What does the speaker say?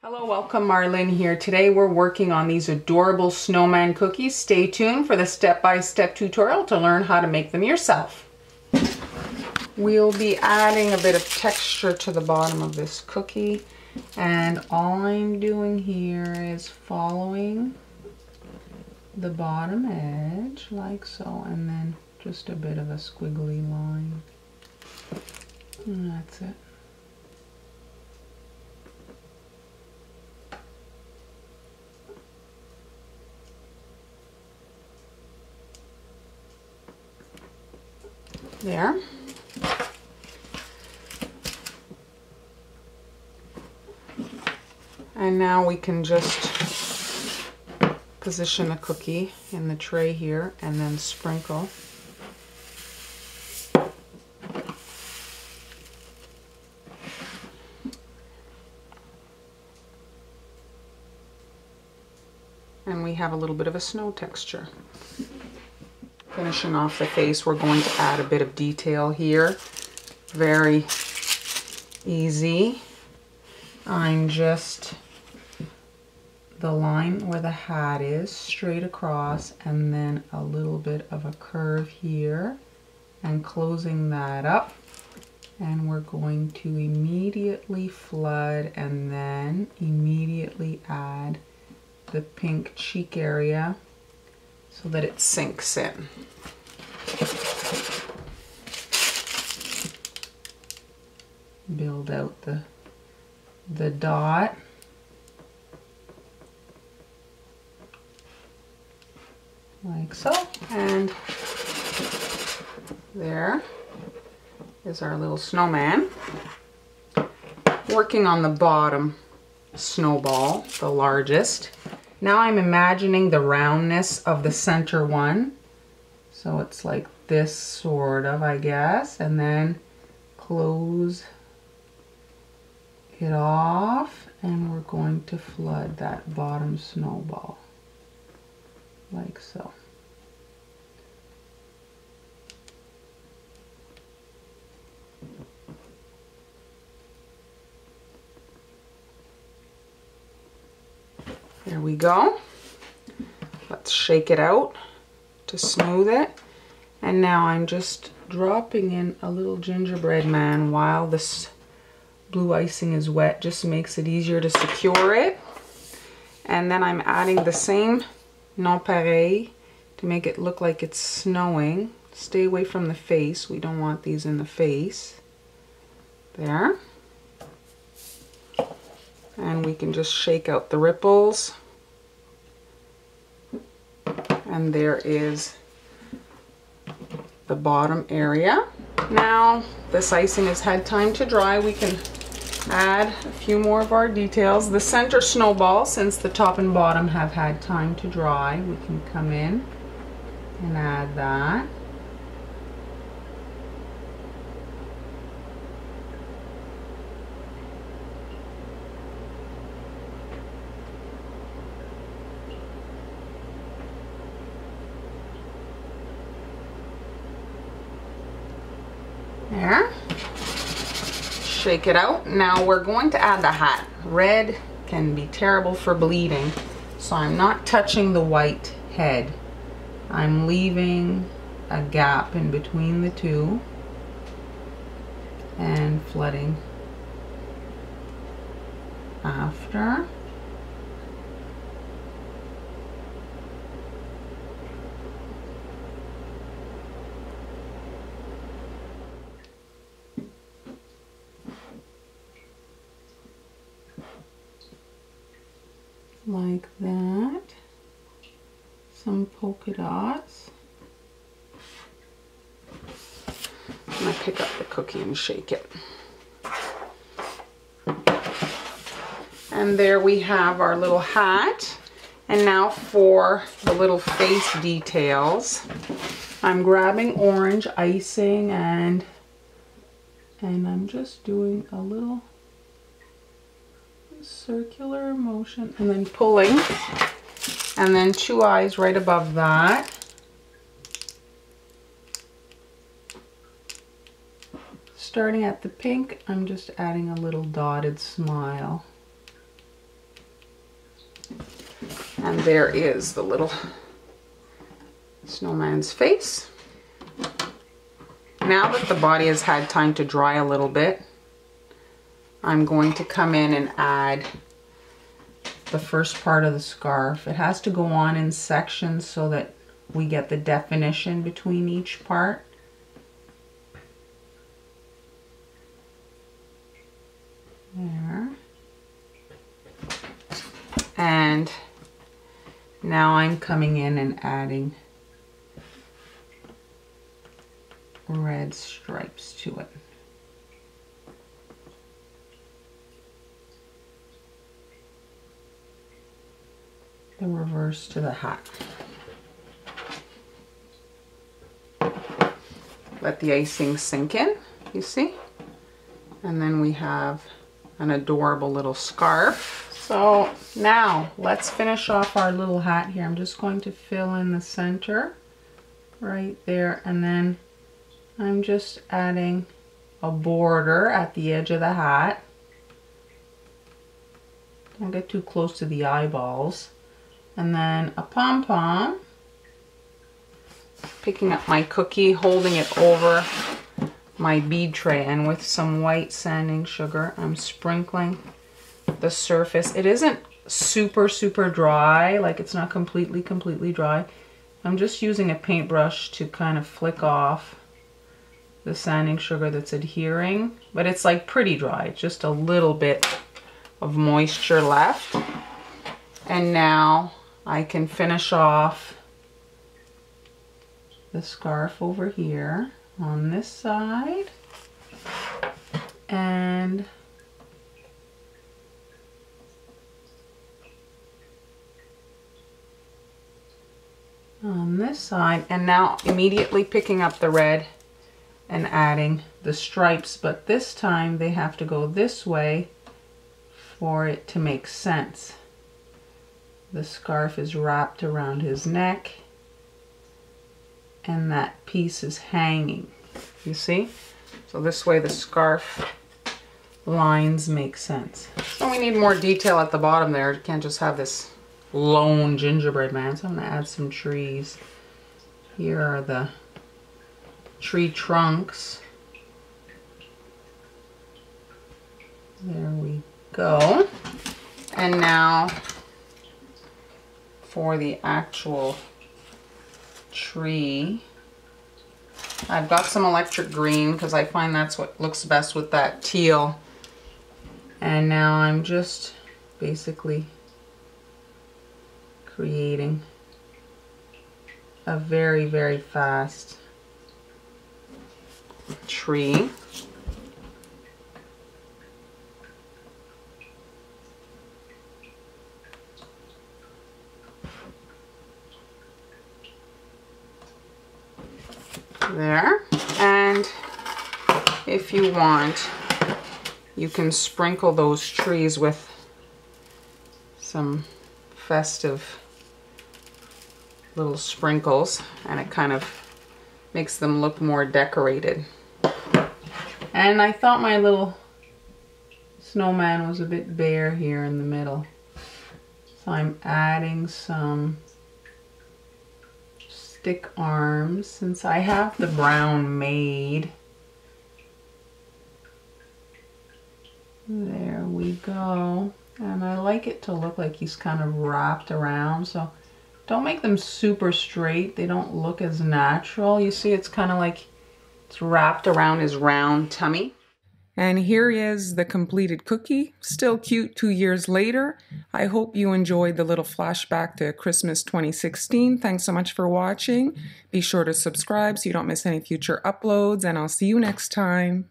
Hello, welcome. Marlene here. Today we're working on these adorable snowman cookies. Stay tuned for the step-by-step tutorial to learn how to make them yourself. We'll be adding a bit of texture to the bottom of this cookie, and all I'm doing here is following the bottom edge like so, and then just a bit of a squiggly line. And that's it. There. And now we can just position the cookie in the tray here and then sprinkle. And we have a little bit of a snow texture. Finishing off the face, we're going to add a bit of detail here. Very easy. I'm just the line where the hat is straight across, and then a little bit of a curve here and closing that up. And we're going to immediately flood and then immediately add the pink cheek area so that it sinks in. Build out the dot. Like so. And there is our little snowman. Working on the bottom snowball, the largest. Now I'm imagining the roundness of the center one. So it's like this sort of, I guess, and then close it off, and we're going to flood that bottom snowball like so. There we go. Let's shake it out to smooth it. And now I'm just dropping in a little gingerbread man while this blue icing is wet. Just makes it easier to secure it. And then I'm adding the same nonpareil to make it look like it's snowing. Stay away from the face. We don't want these in the face. There. And we can just shake out the ripples. And there is the bottom area. Now this icing has had time to dry. We can add a few more of our details. The center snowball, since the top and bottom have had time to dry, we can come in and add that. There. Shake it out. Now we're going to add the hat. Red can be terrible for bleeding, so I'm not touching the white head. I'm leaving a gap in between the two and flooding after. Like that. Some polka dots. I'm going to pick up the cookie and shake it. And there we have our little hat. And now for the little face details. I'm grabbing orange icing and I'm just doing a little circular motion and then pulling, and then two eyes right above that. Starting at the pink, I'm just adding a little dotted smile And there is the little snowman's face. Now that the body has had time to dry a little bit, I'm going to come in and add the first part of the scarf. It has to go on in sections so that we get the definition between each part. There. And now I'm coming in and adding red stripes to it. The reverse to the hat. Let the icing sink in, you see? And then we have an adorable little scarf. So now let's finish off our little hat here. I'm just going to fill in the center right there, and then I'm just adding a border at the edge of the hat. Don't get too close to the eyeballs. And then a pom-pom. Picking up my cookie, holding it over my bead tray, and with some white sanding sugar, I'm sprinkling the surface. It isn't super dry, like it's not completely dry. I'm just using a paintbrush to kind of flick off the sanding sugar that's adhering, but it's like pretty dry, just a little bit of moisture left. And now I can finish off the scarf over here on this side, and on this side, and now immediately picking up the red and adding the stripes, but this time they have to go this way for it to make sense. The scarf is wrapped around his neck and that piece is hanging, you see? So this way the scarf lines make sense. So we need more detail at the bottom there. You can't just have this lone gingerbread man. So I'm gonna add some trees. Here are the tree trunks. There we go. And now for the actual tree, I've got some electric green because I find that's what looks best with that teal. And now I'm just basically creating a very fast tree. There. And if you want, you can sprinkle those trees with some festive little sprinkles, and it kind of makes them look more decorated. And I thought my little snowman was a bit bare here in the middle, so I'm adding some stick arms since I have the brown made. There we go. And I like it to look like he's kind of wrapped around, so don't make them super straight. They don't look as natural. You see, it's kind of like it's wrapped around his round tummy. And here is the completed cookie. Still cute 2 years later. I hope you enjoyed the little flashback to Christmas 2016. Thanks so much for watching. Be sure to subscribe so you don't miss any future uploads, and I'll see you next time.